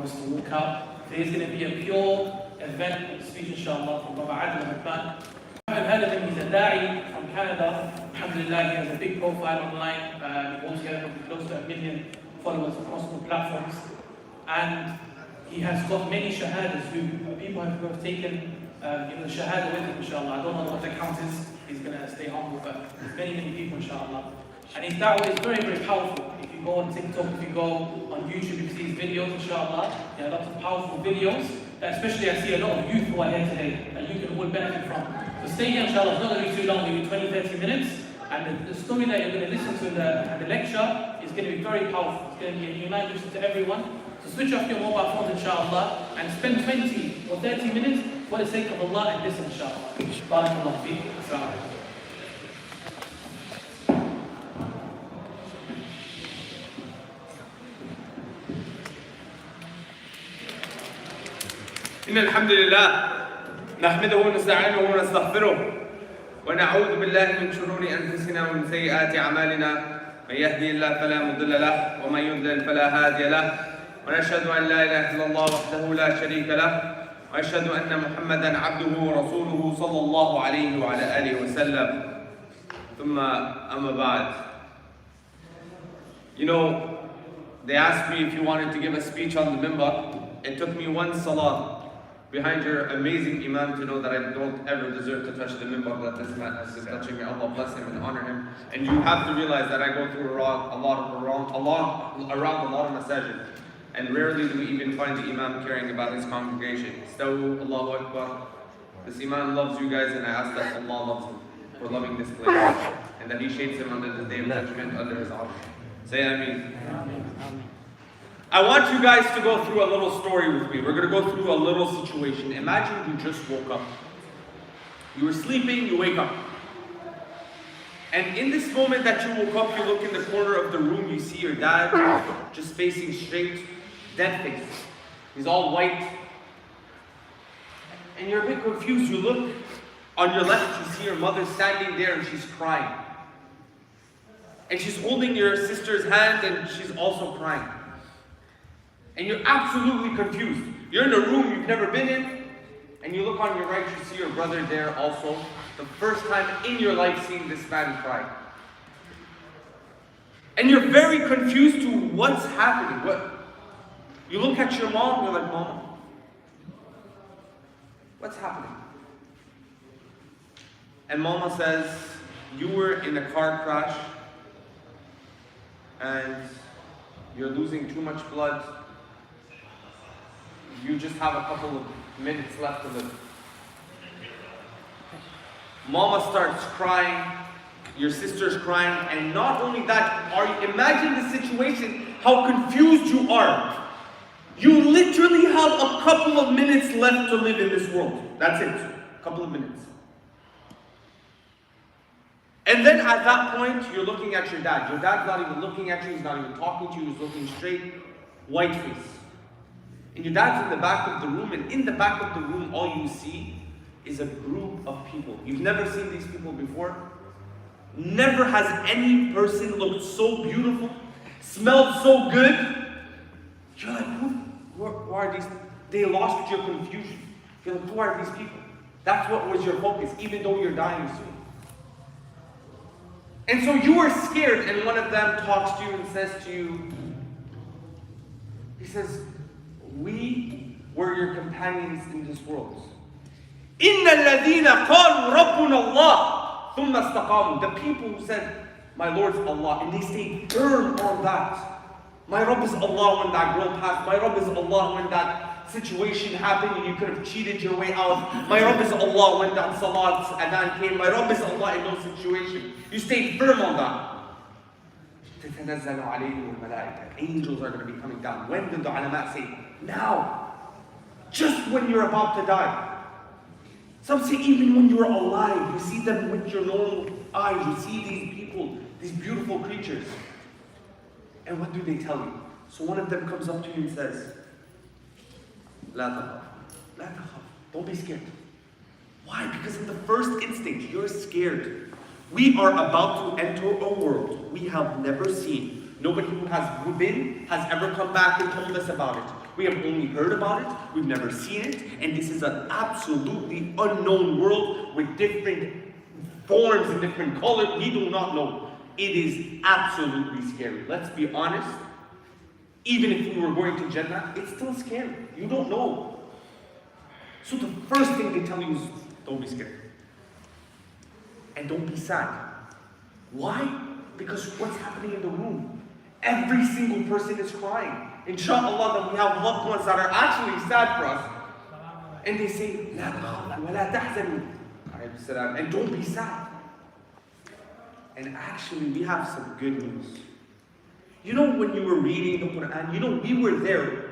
us to walk out. Today's going to be a pure event speech, inshallah, from Brother Adel and Ghadban. I've heard of him, he's a da'i from Canada. Alhamdulillah, he has a big profile online. He altogether close to 1 million followers across all platforms. And he has got many shahadas who people have taken the shahada with him, inshallah. I don't know what the count is. He's going to stay humble, but many people, inshallah. And his da'wah is very, very powerful. If you go on TikTok, if you go on YouTube, you see his videos, inshallah. There are lots of powerful videos that especially I see a lot of youth who are here today that you can all benefit from. So stay here, inshallah. It's not going to be too long, maybe 20-30 minutes. And the story that you're going to listen to in the lecture is going to be very powerful. It's going to be a new language to everyone. So switch off your mobile phones, inshallah, and spend 20 or 30 minutes for the sake of Allah and listen, inshallah. Barakallahu feek. Assalamu alaikum. إن الحمد لله نحمده ونستعينه ونستغفره ونعوذ بالله من شرور أنفسنا ومن سيئات أعمالنا من يهدي الله فلا مضل له ومن يضلل فلا هادي له ونشهد أن لا إله إلا الله وحده لا شريك له وأشهد أن محمدا عبده ورسوله صلى الله عليه وعلى آله وسلم ثم أما بعد. You know, they asked me if you wanted to give a speech on the minbar. It took me one salah behind your amazing Imam to know that I don't ever deserve to touch the minbar, but this man is touching me. Allah bless him and honor him. And you have to realize that I go through around a lot of masajid. And rarely do we even find the Imam caring about his congregation. Stawu, Allahu Akbar. This Imam loves you guys, and I ask that Allah loves him for loving this place. And that He shades him under the day of judgment under His arsh. Say Ameen. I want you guys to go through a little story with me. We're going to go through a little situation. Imagine you just woke up. You were sleeping, you wake up. And in this moment that you woke up, you look in the corner of the room, you see your dad just facing straight, dead face. He's all white. And you're a bit confused. You look on your left, you see your mother standing there and she's crying. And she's holding your sister's hand and she's also crying. And you're absolutely confused. You're in a room you've never been in, and you look on your right, you see your brother there also. The first time in your life seeing this man cry. And you're very confused to what's happening. You look at your mom, you're like, Mom, what's happening? And Mama says, you were in a car crash, and you're losing too much blood. You just have a couple of minutes left to live. Mama starts crying, your sister's crying, and not only that, imagine the situation, how confused you are. You literally have a couple of minutes left to live in this world. That's it, a couple of minutes. And then at that point, you're looking at your dad. Your dad's not even looking at you, he's not even talking to you, he's looking straight, white face. And your dad's in the back of the room, and in the back of the room, all you see is a group of people. You've never seen these people before. Never has any person looked so beautiful, smelled so good. You're like, who are these? They lost your confusion. You're like, who are these people? That's what was your focus, even though you're dying soon. And so you are scared, and one of them talks to you and says to you, he says, we were your companions in this world. إِنَّ الَّذِينَ قَالُوا رَبُّنَا اللَّهُ ثُمَّ اسْتَقَامُوا. The people who said, my Lord's Allah, and they stayed firm on that. My Rabb is Allah when that girl passed. My Rabb is Allah when that situation happened and you could have cheated your way out. My Rabb is Allah when that salat adhan came. My Rabb is Allah in those situations. You stayed firm on that. تَتَنَزَّلُ عَلَيْهِمُ الْمَلَائِكَةُ. Angels are going to be coming down. When did the ulama say? Now. Just when you're about to die. Some say even when you're alive, you see them with your normal eyes. You see these people, these beautiful creatures. And what do they tell you? So one of them comes up to you and says, لا تخف. لا تخف. Don't be scared. Why? Because in the first instinct, you're scared. We are about to enter a world we have never seen. Nobody who has been has ever come back and told us about it. We have only heard about it, we've never seen it, and this is an absolutely unknown world with different forms and different colors. We do not know. It is absolutely scary. Let's be honest. Even if we were going to Jannah, it's still scary. You don't know. So the first thing they tell you is, don't be scared. And don't be sad. Why? Because what's happening in the room? Every single person is crying. Inshallah, that we have loved ones that are actually sad for us. And they say, لا تخافوا ولا تحزنوا. And don't be sad. And actually, we have some good news. You know, when you were reading the Quran, you know, we were there.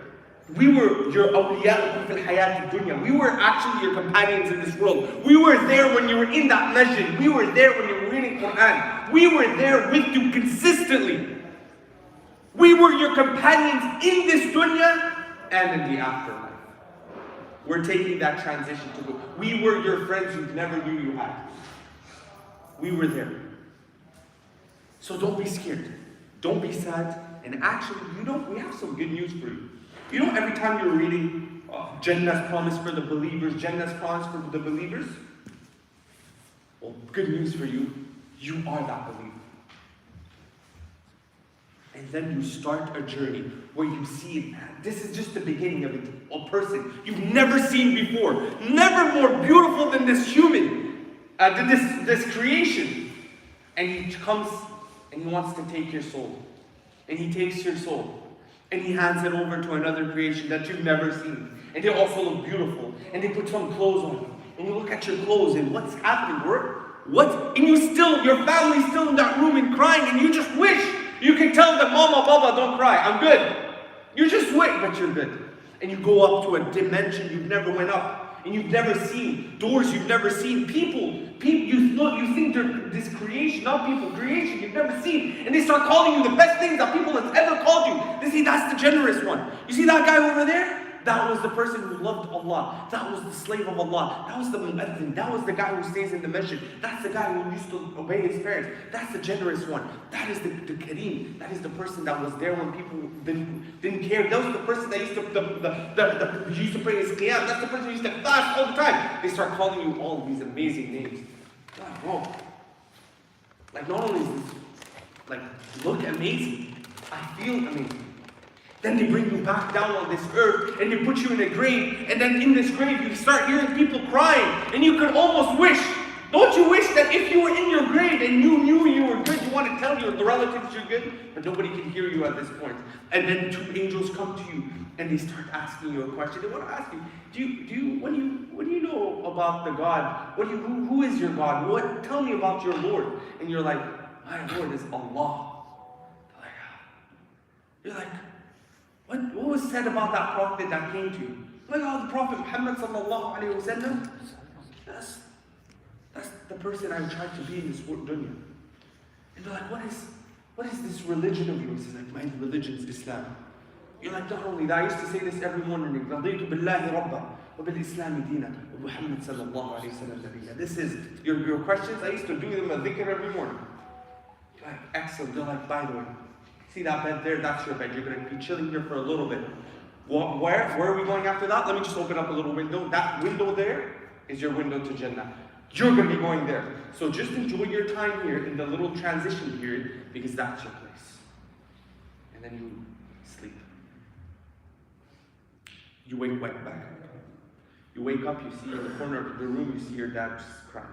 We were your awliya fil hayat dunya. We were actually your companions in this world. We were there when you were in that masjid. We were there when you were reading Quran. We were there with you consistently. We were your companions in this dunya and in the afterlife. We're taking that transition to go. We were your friends you never knew you had. We were there. So don't be scared. Don't be sad. And actually, you know, we have some good news for you. You know, every time you're reading Jannah's promise for the believers, Jannah's promise for the believers, well, good news for you. You are that believer. And then you start a journey where you see, this is just the beginning of it. A person you've never seen before. Never more beautiful than this human, than this creation. And he comes and he wants to take your soul. And he takes your soul. And he hands it over to another creation that you've never seen. And they also look beautiful. And they put some clothes on you. And you look at your clothes and what's happening, what? And your family's still in that room and crying, and you just wish you can tell them, Mama, Baba, don't cry, I'm good. You just wait, but you're good. And you go up to a dimension you've never went up, and you've never seen, doors you've never seen, people you think they're this creation, not people, creation you've never seen, and they start calling you the best things that people have ever called you. They say, that's the generous one. You see that guy over there? That was the person who loved Allah. That was the slave of Allah. That was the mu'adhin. That was the guy who stays in the masjid. That's the guy who used to obey his parents. That's the generous one. That is the kareem. That is the person that was there when people didn't care. That was the person that used to pray his qiyam. That's the person who used to fast all the time. They start calling you all these amazing names. Like, whoa. Like, not only is this, like, look amazing. I feel amazing. Then they bring you back down on this earth and they put you in a grave, and then in this grave you start hearing people crying, and you could almost wish, don't you wish that if you were in your grave and you knew you were good, you want to tell the relatives you're good, but nobody can hear you at this point. And then two angels come to you and they start asking you a question. They want to ask you, what do you know about the God? Who is your God? Tell me about your Lord. And you're like, my Lord is Allah. You're like, what was said about that prophet that came to you? Like, the Prophet Muhammad sallallahu alayhi wa sallam, that's the person I tried to be in this dunya. And they're like, what is this religion of yours? He's like, my religion is Islam. You're like, not only that, I used to say this every morning, رَضِيتُ بِاللَّهِ رَبًّا وَبِالْإِسْلَامِ دِينًا وَمُحَمَّدٍ صَلَّى اللَّهُ عَلَيْهِ وَسَلَّمَ نَبِيًّا. This is your questions. I used to do them a dhikr every morning. You're like, excellent. They're like, by the way, see that bed there? That's your bed. You're going to be chilling here for a little bit. Where are we going after that? Let me just open up a little window. That window there is your window to Jannah. You're going to be going there. So just enjoy your time here in the little transition period, because that's your place. And then you sleep. You wake back up. You wake up, you see in the corner of the room, you see your dad just crying.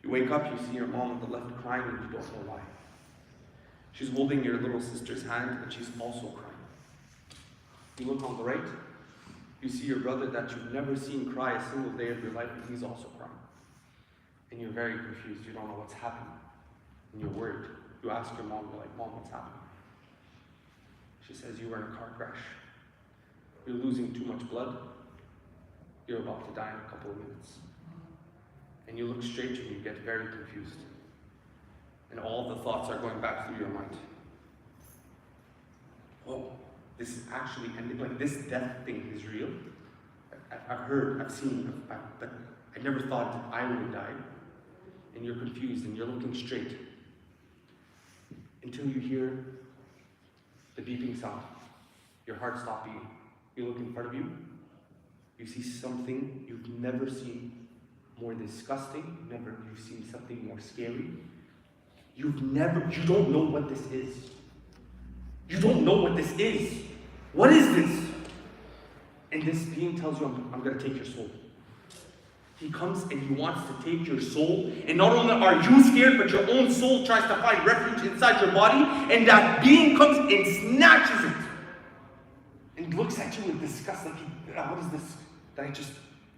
You wake up, you see your mom on the left crying, and you don't know why. She's holding your little sister's hand, and she's also crying. You look on the right, you see your brother that you've never seen cry a single day of your life, and he's also crying. And you're very confused. You don't know what's happening. And you're worried. You ask your mom, you're like, Mom, what's happening? She says, you were in a car crash. You're losing too much blood. You're about to die in a couple of minutes. And you look straight to me, you get very confused. And all the thoughts are going back through your mind. Oh, this is actually ending. Like, this death thing is real. I've heard, I've seen, but I never thought that I would die. And you're confused and you're looking straight. Until you hear the beeping sound. your heart stops beating. You look in front of you, you see something you've never seen more disgusting, you've seen something more scary. You don't know what this is. You don't know what this is. What is this? And this being tells you, I'm going to take your soul. He comes and he wants to take your soul. And not only are you scared, but your own soul tries to find refuge inside your body. And that being comes and snatches it. And looks at you with disgust, like, what is this?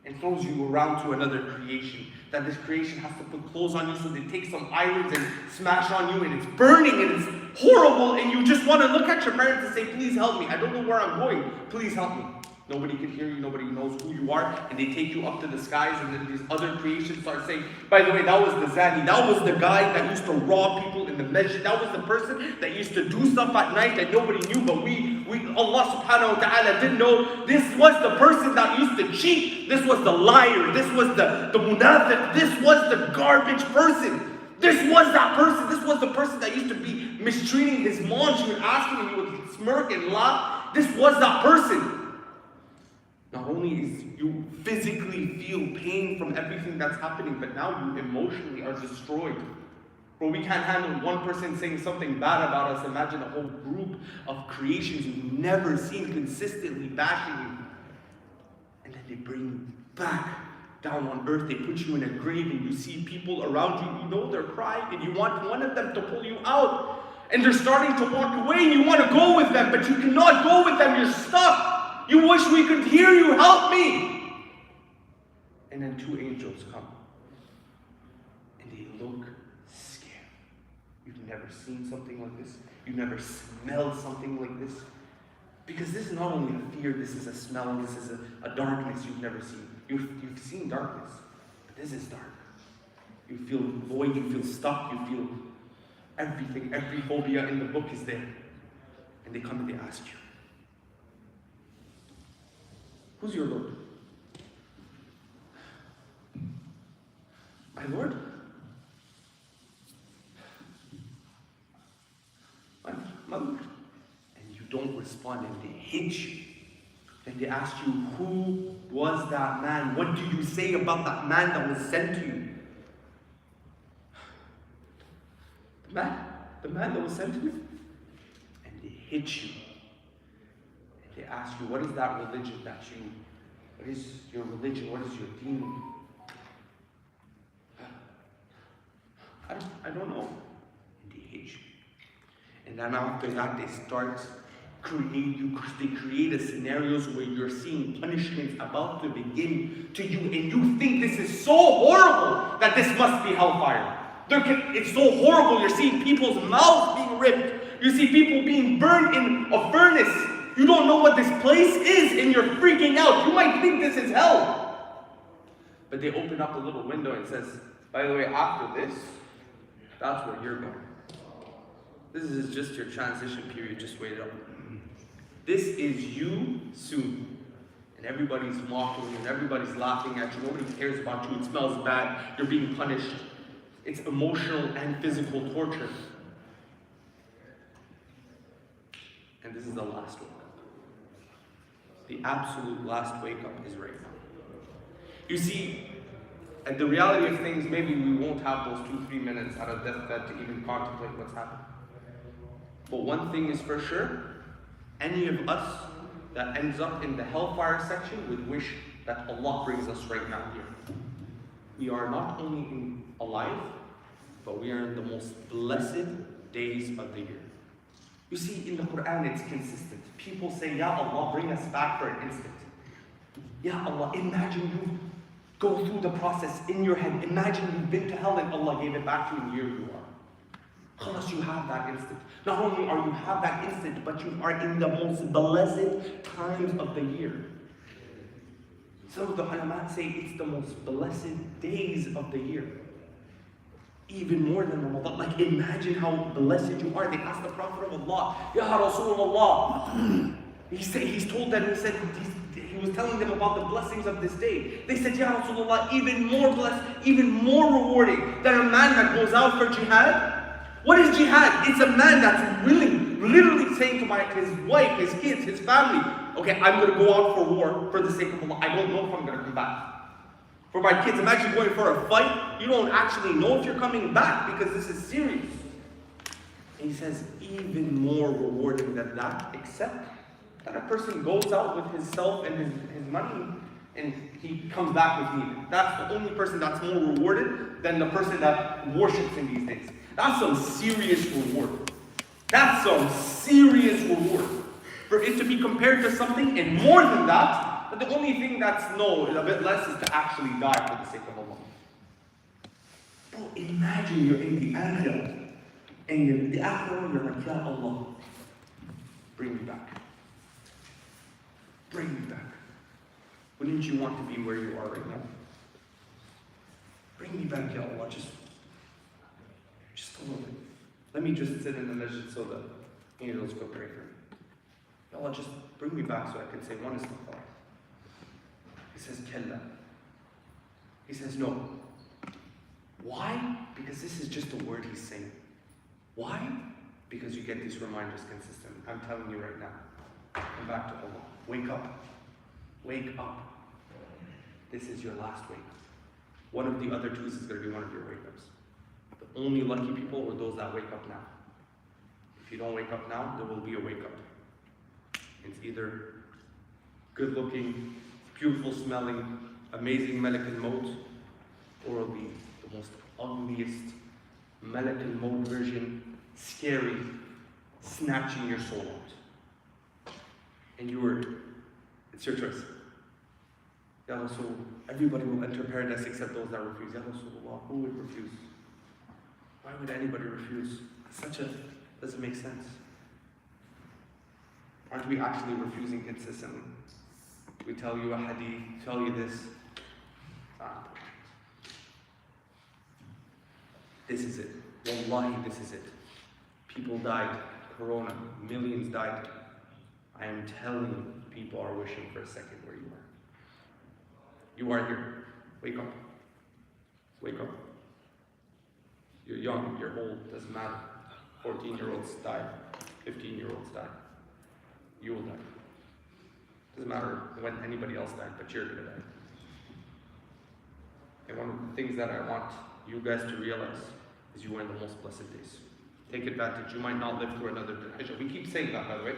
And throws you around to another creation. That this creation has to put clothes on you, so they take some irons and smash on you, and it's burning and it's horrible, and you just want to look at your parents and say, please help me. I don't know where I'm going. Please help me. Nobody can hear you, nobody knows who you are, and they take you up to the skies, and then these other creations start saying, by the way, that was the Zani, that was the guy that used to rob people in the masjid, that was the person that used to do stuff at night that nobody knew, but Allah subhanahu wa ta'ala didn't know. This was the person that used to cheat, this was the liar, this was the munafiq, this was the garbage person. This was that person, this was the person that used to be mistreating his mom. She would ask him and he would smirk and laugh. This was that person. Not only is you physically feel pain from everything that's happening, but now you emotionally are destroyed. Bro, we can't handle one person saying something bad about us. Imagine a whole group of creations you've never seen consistently bashing you. And then they bring you back down on earth. They put you in a grave and you see people around you. You know they're crying and you want one of them to pull you out. And they're starting to walk away and you want to go with them, but you cannot go with them. You're stuck. You wish we could hear you, help me! And then two angels come. And they look scared. You've never seen something like this. You've never smelled something like this. Because this is not only a fear, this is a smell, this is a darkness you've never seen. You've seen darkness, but this is dark. You feel void, you feel stuck, you feel everything, every phobia in the book is there. And they come and they ask you, who's your Lord? My Lord? My Lord. And you don't respond and they hit you. Then they ask you, who was that man? What do you say about that man that was sent to you? The man that was sent to you? And they hit you. They ask you, what is that religion what is your religion, what is your deen? I don't know. And they hate you. And then after that, they create a scenarios where you're seeing punishments about to begin to you, and you think this is so horrible that this must be hellfire. It's so horrible, you're seeing people's mouths being ripped. You see people being burned in a furnace. You don't know what this place is and you're freaking out. You might think this is hell. But they open up a little window and says, by the way, after this, that's where you're going. This is just your transition period. Just wait it up. This is you soon. And everybody's mocking you and everybody's laughing at you. Nobody cares about you. It smells bad. You're being punished. It's emotional and physical torture. And this is the last one. The absolute last wake-up is right now. You see, at the reality of things, maybe we won't have those 2-3 minutes out of deathbed to even contemplate what's happening. But one thing is for sure, any of us that ends up in the hellfire section would wish that Allah brings us right now here. We are not only alive, but we are in the most blessed days of the year. You see, in the Quran, it's consistent. People say, Ya Allah, bring us back for an instant. Ya Allah, imagine you go through the process in your head. Imagine you've been to hell and Allah gave it back to you and here you are. Khalas, you have that instant. Not only are you have that instant, but you are in the most blessed times of the year. Some of the ulama say it's the most blessed days of the year. Even more than Ramadan. Like, imagine how blessed you are. They asked the Prophet of Allah, Ya Rasulullah. He's told them, he was telling them about the blessings of this day. They said, Ya Rasulullah, even more blessed, even more rewarding than a man that goes out for jihad. What is jihad? It's a man that's willing literally saying to his wife, his kids, his family, okay, I'm going to go out for war for the sake of Allah. I don't know if I'm going to come back. For my kids, imagine going for a fight. You don't actually know if you're coming back because this is serious. And he says, even more rewarding than that, except that a person goes out with himself and his money and he comes back with neither. That's the only person that's more rewarded than the person that worships in these days. That's some serious reward. That's some serious reward. For it to be compared to something, and more than that, but the only thing that's a bit less is to actually die for the sake of Allah. Bro, imagine you're in the akhirah, and in the akhirah you're like, Ya Allah, bring me back. Bring me back. Wouldn't you want to be where you are right now? Bring me back, Ya Allah, just a little bit. Let me just sit in the masjid so that angels go pray for me. Ya Allah, just bring me back so I can say one istighfar. He says, Kalla. He says, no. Why? Because this is just a word he's saying. Why? Because you get these reminders consistently. I'm telling you right now. Come back to Allah. Wake up. Wake up. This is your last wake up. One of the other twos is going to be one of your wake ups. The only lucky people are those that wake up now. If you don't wake up now, there will be a wake up. It's either good looking, beautiful smelling, amazing Malak al-Maut, or it'll be the most ugliest Malak al-Maut version, scary, snatching your soul out. And it's your choice. Ya Rasul, everybody will enter paradise except those that refuse. Ya Rasulullah, who would refuse? Why would anybody refuse? Doesn't make sense. Aren't we actually refusing consistently? We tell you a hadith, tell you this. This is it. Wallahi, this is it. People died. Corona. Millions died. I am telling you, people are wishing for a second where you are. You are here. Wake up. Wake up. You're young, you're old, doesn't matter. 14-year-olds die. 15-year-olds die. You will die. Doesn't matter when anybody else died, but you're going to die. And one of the things that I want you guys to realize is you are in the most blessed days. Take advantage. You might not live through another Hijjah. We keep saying that, by the way.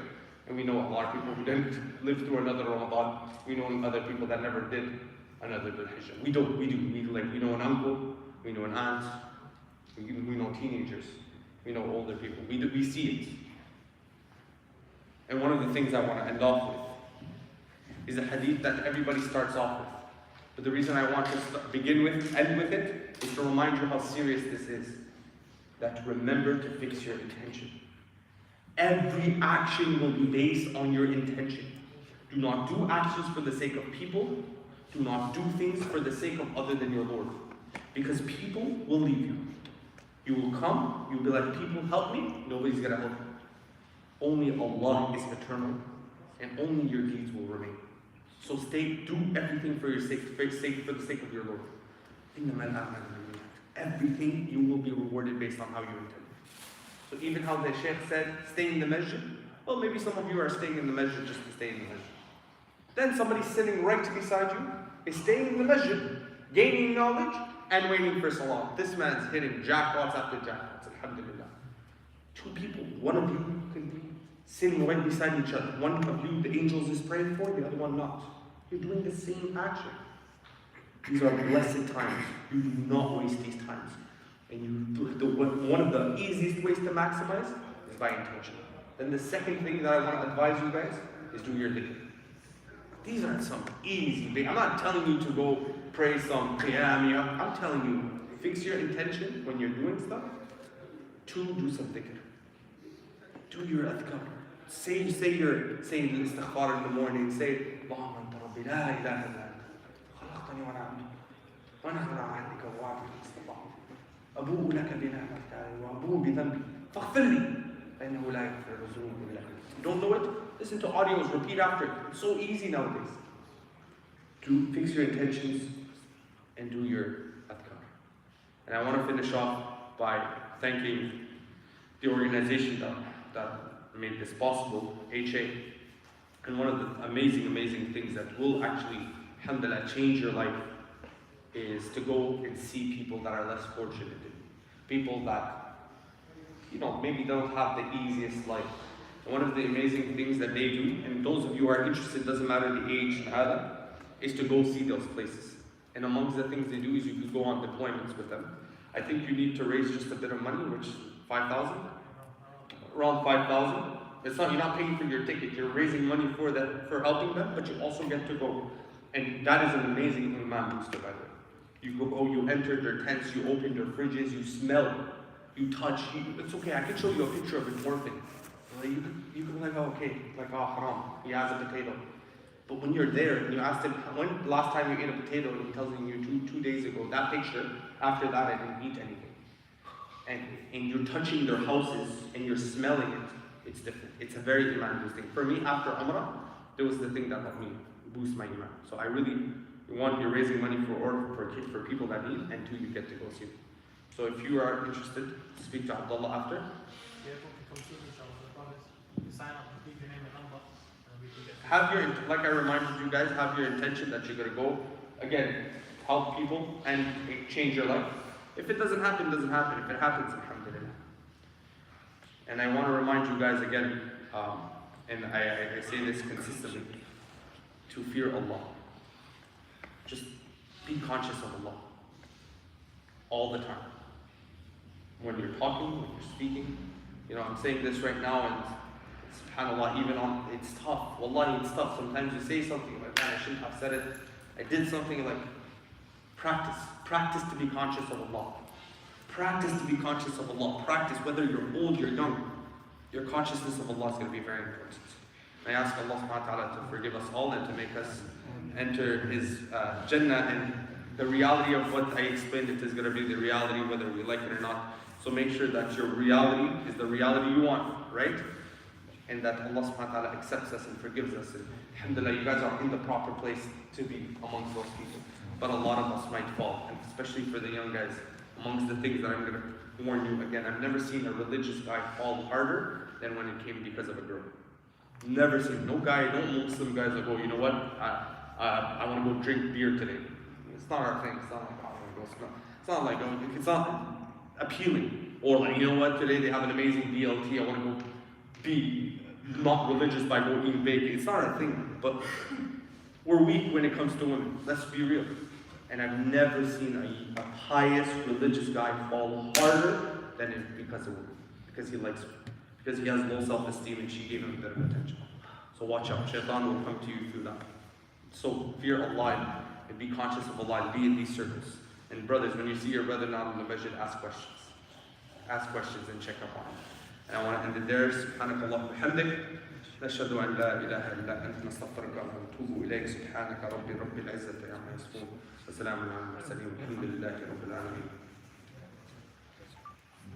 And we know a lot of people who didn't live through another Ramadan. We know other people that never did another Hijjah. We do. We know an uncle, we know an aunt, we know teenagers, we know older people. We see it. And one of the things I want to end off with is a hadith that everybody starts off with. But the reason I want to end with it, is to remind you how serious this is. That remember to fix your intention. Every action will be based on your intention. Do not do actions for the sake of people. Do not do things for the sake of other than your Lord. Because people will leave you. You will come, you'll be like, people help me, nobody's going to help you. Only Allah is eternal, and only your deeds will remain. So do everything for the sake of your Lord. Everything you will be rewarded based on how you intend. So even how the Shaykh said, stay in the masjid, well, maybe some of you are staying in the masjid just to stay in the masjid. Then somebody sitting right beside you is staying in the masjid, gaining knowledge, and waiting for salah. This man's hitting jackpots after jackpots, alhamdulillah. Two people, one of you can be sitting right beside each other. One of you, the angels is praying for, the other one not. You're doing the same action. These are blessed times. You do not waste these times. And one of the easiest ways to maximize is by intention. Then the second thing that I want to advise you guys is do your dhikr. These aren't some easy things. I'm not telling you to go pray some qiyam. I'm telling you, fix your intention when you're doing stuff. Two, do some dhikr. Do your adhkar. Say your saying istighfar in the morning. Say, Allahumma anta rabbi la ilaha illa anta. Khalaqtani wa ana abduka. Wa ana ala ahdika wa wa'dika mastata'tu. أبوء لك بنعمتك وأبوء بذنبي فاغفر لي فإنه لا يغفر الذنوب إلا أنت. You don't know it? Listen to audios, repeat after it. It's so easy nowadays. To fix your intentions and do your adhkar. And I want to finish off by thanking the organization that made this possible, HA. And one of the amazing things that will actually, alhamdulillah, change your life is to go and see people that are less fortunate than you. People that, maybe don't have the easiest life. And one of the amazing things that they do, and those of you who are interested, doesn't matter the age and Adel, is to go see those places. And amongst the things they do is you can go on deployments with them. I think you need to raise just a bit of money, which is 5,000? Around 5,000. You're not paying for your ticket, you're raising money for helping them, but you also get to go. And that is an amazing iman booster, by the way. You go, you enter their tents, you open their fridges, you smell, you touch. It's okay, I can show you a picture of an orphan. You can be like, oh, okay, like, oh, haram, he has a potato. But when you're there and you ask him, when the last time you ate a potato, and he tells you two days ago, that picture, after that I didn't eat anything. And you're touching their houses and you're smelling it, it's different. It's a very iman boosting. For me, after Umrah, that was the thing that helped me boost my iman. So I really, one, you're raising money for people that need, and two, you get to go see them. So if you are interested, speak to Abdullah after. Sign up, leave your name and number, and we can get. Have your, like I reminded you guys, have your intention that you're going to go, again, help people and change your life. If it doesn't happen, it doesn't happen. If it happens, alhamdulillah. And I want to remind you guys again, and I say this consistently, to fear Allah. Just be conscious of Allah. All the time. When you're talking, when you're speaking. I'm saying this right now, and subhanAllah, even it's tough. Wallahi, it's tough. Sometimes you say something like, man, I shouldn't have said it. I did something like, practice. Practice to be conscious of Allah. Practice to be conscious of Allah. Practice, whether you're old, you're young. Your consciousness of Allah is going to be very important. I ask Allah subhanahu wa ta'ala to forgive us all and to make us enter His Jannah, and the reality of what I explained it is going to be the reality whether we like it or not. So make sure that your reality is the reality you want, right? And that Allah subhanahu wa ta'ala accepts us and forgives us. And alhamdulillah, you guys are in the proper place to be amongst those people. But a lot of us might fall, and especially for the young guys, amongst the things that I'm going to warn you again, I've never seen a religious guy fall harder than when it came because of a girl. Never seen. No Muslim guys that go, you know what, I want to go drink beer today. It's not our thing. It's not like, oh, I want to go. It's not like, it's not appealing. Or like, you know what, today they have an amazing BLT, I want to go be not religious by going eating bacon. It's not our thing. But we're weak when it comes to women. Let's be real. And I've never seen a pious religious guy fall harder than it because of women. Because he likes her. Because he has low self-esteem and she gave him a bit of attention. So watch out. Shaitan will come to you through that. So fear Allah and be conscious of Allah and be in these circles. And brothers, when you see your brother not in the masjid, ask questions. Ask questions and check up on him. And I want to end it there. سبحانك اللهم وبحمدك نشهد أن لا إله إلا أنت نستغفرك ونتوب إليك سبحانك ربي رب العزة عما يصفون وسلام على المرسلين والحمد لله رب العالمين.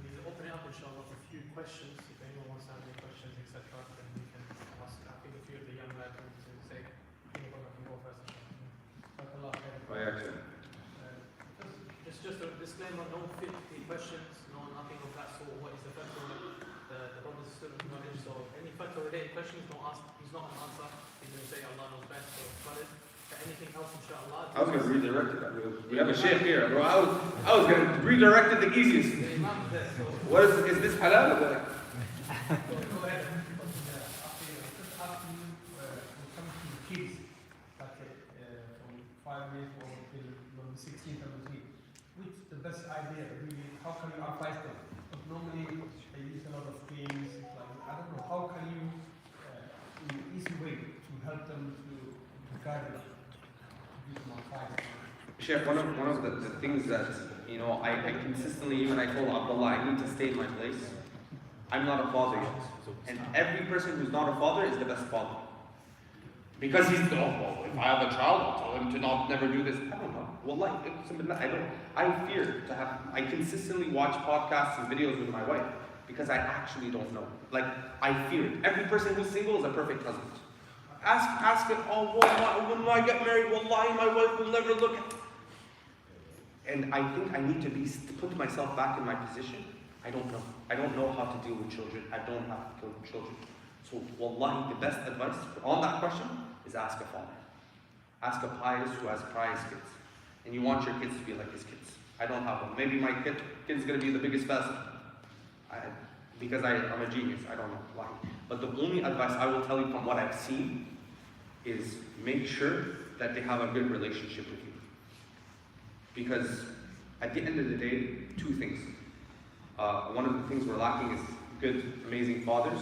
We'll open it up inshallah for a few questions. If anyone wants to have any questions, etc., then we can ask. I think a few of the young lads want to say, anyone can go first. Just a disclaimer, no 50 questions, no nothing of that sort. What is the fatwa? The brother's still in knowledge, so any fatwa related questions, don't ask. He's not an answer. He's going to say Allah knows best. So brothers, anything else, inshallah. I was going to redirect it. We have a sheikh here, bro. I was going to redirect it the easiest. What is this halal or what? Go ahead. Kids, like from 5 years old till 16, 17. Which the best idea, really? How can you advise them? But normally they use a lot of games. Like, I don't know. How can you, in an easy way, to help them to guide them? To give them advice. Sheikh, one of the things that I consistently, even I told Abdullah, I need to stay in my place. I'm not a father yet, and every person who's not a father is the best father. Because he's, if I have a child, I'll tell him to never do this. I don't know. Wallahi, I fear to have, I consistently watch podcasts and videos with my wife because I actually don't know. Like, I fear it. Every person who's single is a perfect husband. Ask it, when I get married, wallahi, my wife will never look at. And I think I need to put myself back in my position I don't know. I don't know how to deal with children. I don't have to kill children. So, wallahi, the best advice on that question is ask a father. Ask a pious who has pious kids. And you want your kids to be like his kids. I don't have one. Maybe my kid's going to be the biggest fasik. Because I'm a genius. I don't know why. But the only advice I will tell you from what I've seen is make sure that they have a good relationship with you. Because at the end of the day, two things. One of the things we're lacking is good, amazing fathers.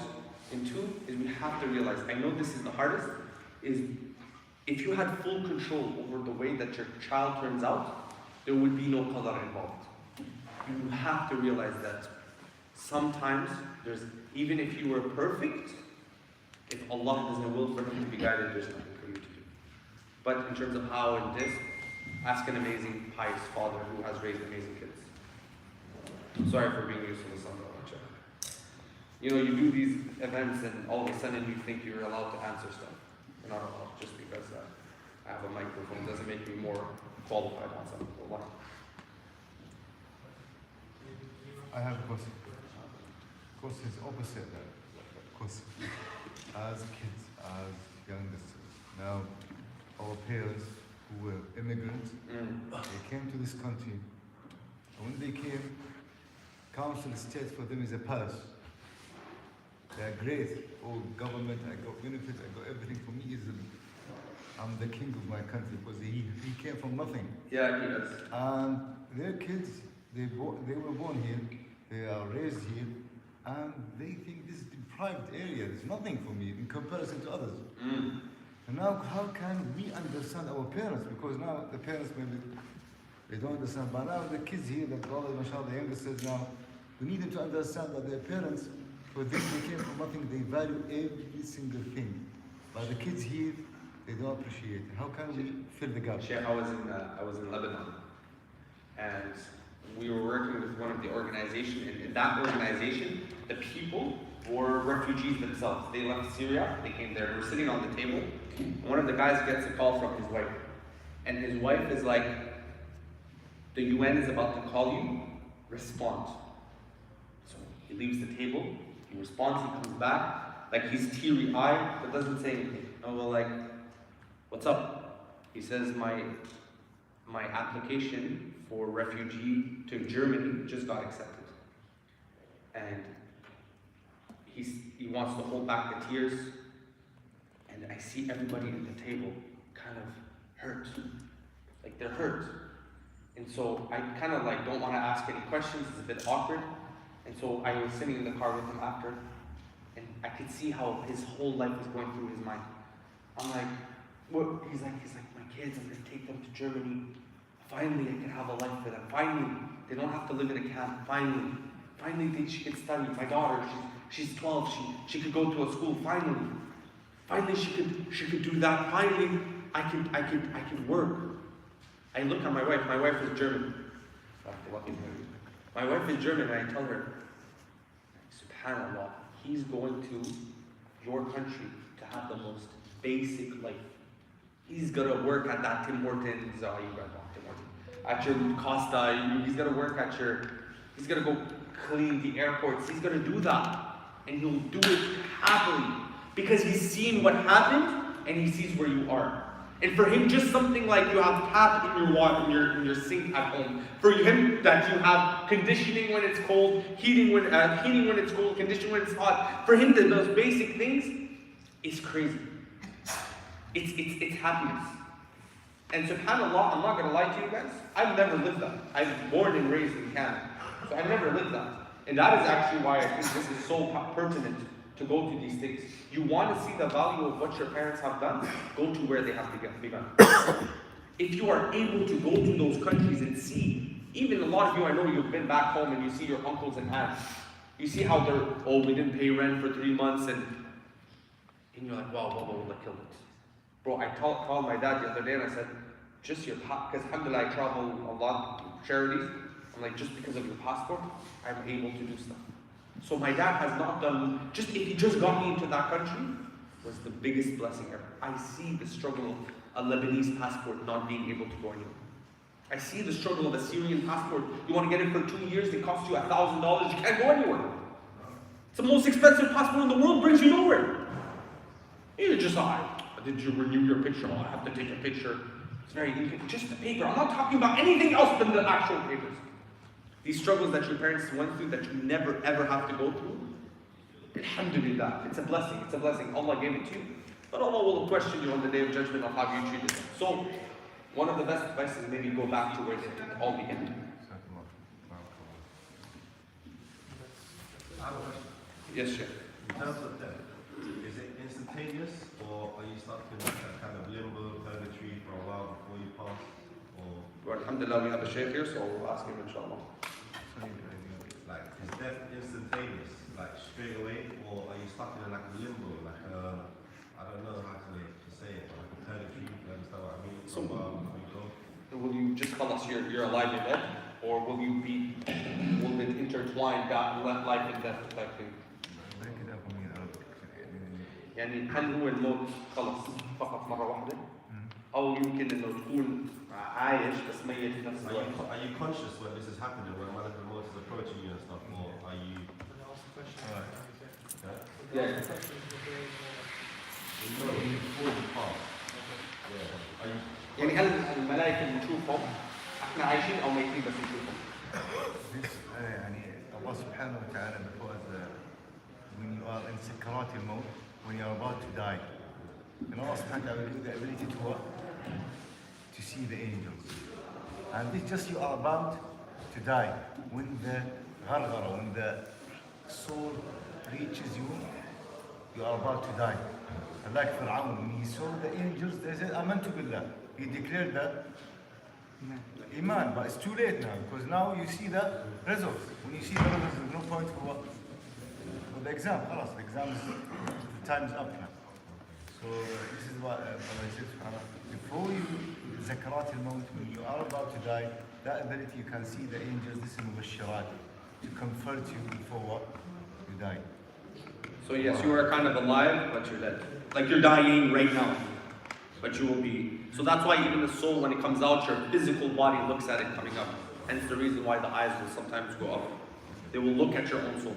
And two is we have to realize, I know this is the hardest, is if you had full control over the way that your child turns out, there would be no qadar involved. You have to realize that sometimes even if you were perfect, if Allah doesn't will for him to be guided, there's nothing for you to do. But in terms of how and this, ask an amazing, pious father who has raised amazing kids. I'm sorry for being useless on that one, Cheikh. You know, you do these events and all of a sudden you think you're allowed to answer stuff. You're not allowed just because I have a microphone doesn't make me more qualified on something. Wallahi. I have a question. Of course, it's opposite that. Of course, as kids, as youngsters, now our parents who were immigrants, they came to this country. And when they came, council states for them is a palace. They are great. Oh, government, I got benefits, I got everything. For me, I'm the king of my country because he came from nothing. Yeah, he does. And their kids, they were born here, they are raised here, and they think this is deprived area. There's nothing for me in comparison to others. And now, how can we understand our parents? Because now the parents maybe they don't understand. But now the kids here, the brothers, mashallah, the youngsters now, we need them to understand that their parents, for them they came from nothing. They value every single thing. But the kids here, they don't appreciate it. How can we fill the gap? Sheikh, I was in Lebanon, and we were working with one of the organizations, and in that organization, the people were refugees themselves. They left Syria, they came there, we're sitting on the table, and one of the guys gets a call from his wife, and his wife is like, the UN is about to call you, respond. So he leaves the table, he responds, he comes back, like he's teary-eyed, but doesn't say anything. And we're like, what's up? He says, my application for refugee to Germany just got accepted. And he wants to hold back the tears. And I see everybody at the table kind of hurt. Like they're hurt. And so I kind of like don't want to ask any questions, it's a bit awkward. And so I was sitting in the car with him after, and I could see how his whole life was going through his mind. I'm like, what? He's like, my kids, I'm gonna take them to Germany. Finally, I can have a life for them. Finally, they don't have to live in a camp. Finally, she can study. My daughter, she's 12. She could go to a school. Finally, she could do that. Finally, I could work. I look at my wife. My wife is German. My wife is German, and I tell her, SubhanAllah, he's going to your country to have the most basic life. He's gonna work at that Tim Hortons, at your Costa, he's gonna work he's gonna go clean the airports, he's gonna do that. And he'll do it happily, because he's seen what happened, and he sees where you are. And for him, just something like you have tap in your water, in your sink at home. For him, that you have conditioning when it's cold, heating when it's cold, conditioning when it's hot. For him, those basic things is crazy. It's happiness. And subhanAllah, I'm not going to lie to you guys, I've never lived that. I was born and raised in Canada. So I've never lived that. And that is actually why I think this is so pertinent to go to these things. You want to see the value of what your parents have done, go to where they have begun. If you are able to go to those countries and see, even a lot of you, I know you've been back home and you see your uncles and aunts. You see how we didn't pay rent for 3 months, and you're like, wow, I killed it. Bro, I called my dad the other day and I said, just your because alhamdulillah I travel a lot, charities. I'm like, just because of your passport, I'm able to do stuff. So my dad has not done, if he just got me into that country, was the biggest blessing ever. I see the struggle of a Lebanese passport not being able to go anywhere. I see the struggle of a Syrian passport. You want to get it for 2 years, it costs you $1,000. You can't go anywhere. It's the most expensive passport in the world, brings you nowhere. You're just did you renew your picture? Oh, I have to take a picture. It's very just the paper. I'm not talking about anything else than the actual papers. These struggles that your parents went through that you never ever have to go through. Alhamdulillah, it's a blessing. It's a blessing. Allah gave it to you. But Allah will question you on the day of judgment of how you treated them. So, one of the best advice is maybe go back to where it all began. Yes, Sheikh. In terms of death, is it instantaneous or are you stuck in a kind of limbo, purgatory for a while before you pass? Or Well, alhamdulillah, we have a Sheikh here, so we'll ask him inshallah. like, is death instantaneous, like straight away, or are you stuck in like a limbo, like I don't know how to say it, but like a purgatory, you understand what I mean? So- you go. Will you just tell us you're alive and dead? Or will it intertwine that life and death type thing? break it up for me in Arabic. يعني هل هو الموت خلص فقط مرة واحدة؟ أو يمكن إنه تكون عايش بس ميت في نفس الوقت؟ Are you conscious when this is happening, when one of the motor is approaching you and stuff, or are you? Yeah. Before you pass. Yeah. Are you? يعني هل الملائكة اللي نشوفهم احنا عايشين أو ميتين بس نشوفهم؟ This, يعني Allah subhanahu wa ta'ala, because when you are in سكرات الموت, when you are about to die, and Allah subhanahu wa ta'ala will give you the ability to what? To see the angels. And this just you are about to die. When the gharghara, when the soul reaches you, you are about to die. And like Fir'aun, when he saw the angels, they said, Amantu billah. He declared that Iman, but it's too late now, because now you see the results. When you see the results, there's no point for what? For the exam. خلاص, the exam is, the time is up now. So this is what Allah says, before you, Zakarat al-Maut, when you are about to die, that ability you can see the angels, this is mubashirat, to comfort you before what? You die. So yes, you are kind of alive, but you're dead. Like you're dying right now, but you will be. So that's why even the soul, when it comes out, your physical body looks at it coming up. Hence the reason why the eyes will sometimes go up. They will look at your own soul.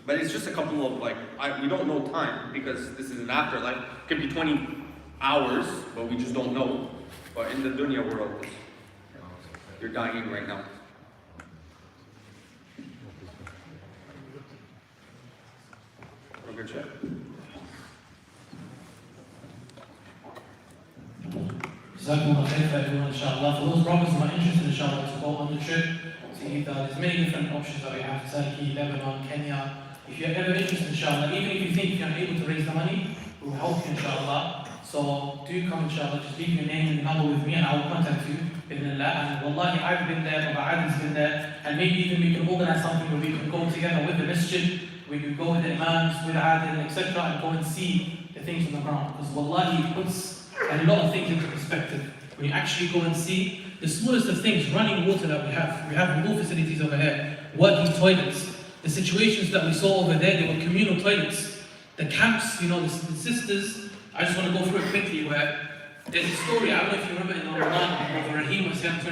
But it's just a couple of we don't know time because this is an afterlife. It could be 20 hours, but we just don't know. But in the dunya world, you're dying right now. A good check. Jazakumullah khair for everyone, inshallah. For those brothers who are interested, inshallah, to go on the trip, there's many different options that we have: Turkey, Lebanon, Kenya. If you're ever interested, inshallah, even if you think you're unable to raise the money, we'll help you, inshallah. So do come, inshallah. Just leave your name and number with me, and I will contact you. And wallahi, I've been there, Adel's been there, and maybe even we can organize something where we can go together with the masjid, where you go with the imams, with Adel, etc., and go and see the things on the ground. Because wallahi, it puts a lot of things into perspective. When you actually go and see the smallest of things, running water that we have more facilities over here, working toilets, the situations that we saw over there, they were communal toilets. The camps, the sisters, I just want to go through it quickly, where there's a story, I don't know if you remember in Ramadan, where Rahim was saying, he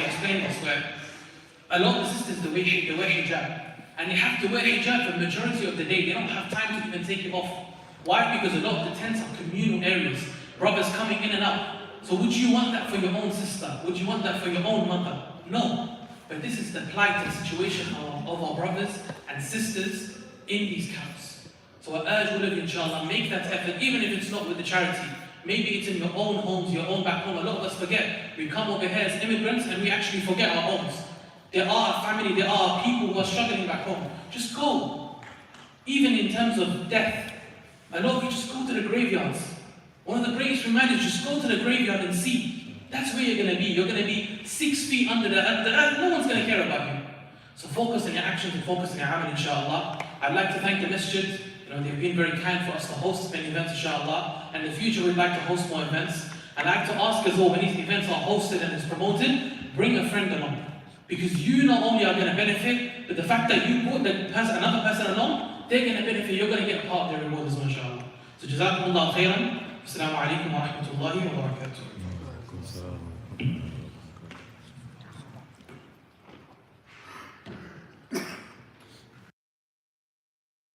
explained this, where a lot of the sisters, they wear hijab. And they have to wear hijab for the majority of the day. They don't have time to even take it off. Why? Because a lot of the tents are communal areas. Brothers coming in and out. So would you want that for your own sister? Would you want that for your own mother? No. But this is the plight and situation of our brothers and sisters in these camps. So I urge all of you, inshallah, make that effort, even if it's not with the charity. Maybe it's in your own homes, your own back home. A lot of us forget. We come over here as immigrants and we actually forget our homes. There are family, there are people who are struggling back home. Just go. Even in terms of death, a lot of you just go to the graveyards. One of the greatest reminders, just go to the graveyard and see. That's where you're going to be. You're going to be 6 feet under the earth. No one's going to care about you. So focus on your actions and focus on your amal, inshallah. I'd like to thank the masjid. They've been very kind for us to host many events, inshallah. And in the future, we'd like to host more events. I'd like to ask as well, when these events are hosted and it's promoted, bring a friend along. Because you not only are going to benefit, but the fact that you brought another person along, they're going to benefit. You're going to get part of their reward as well, inshallah. So jazakumullah khairan. Assalamu alaikum wa rahmatullahi wa barakatuh.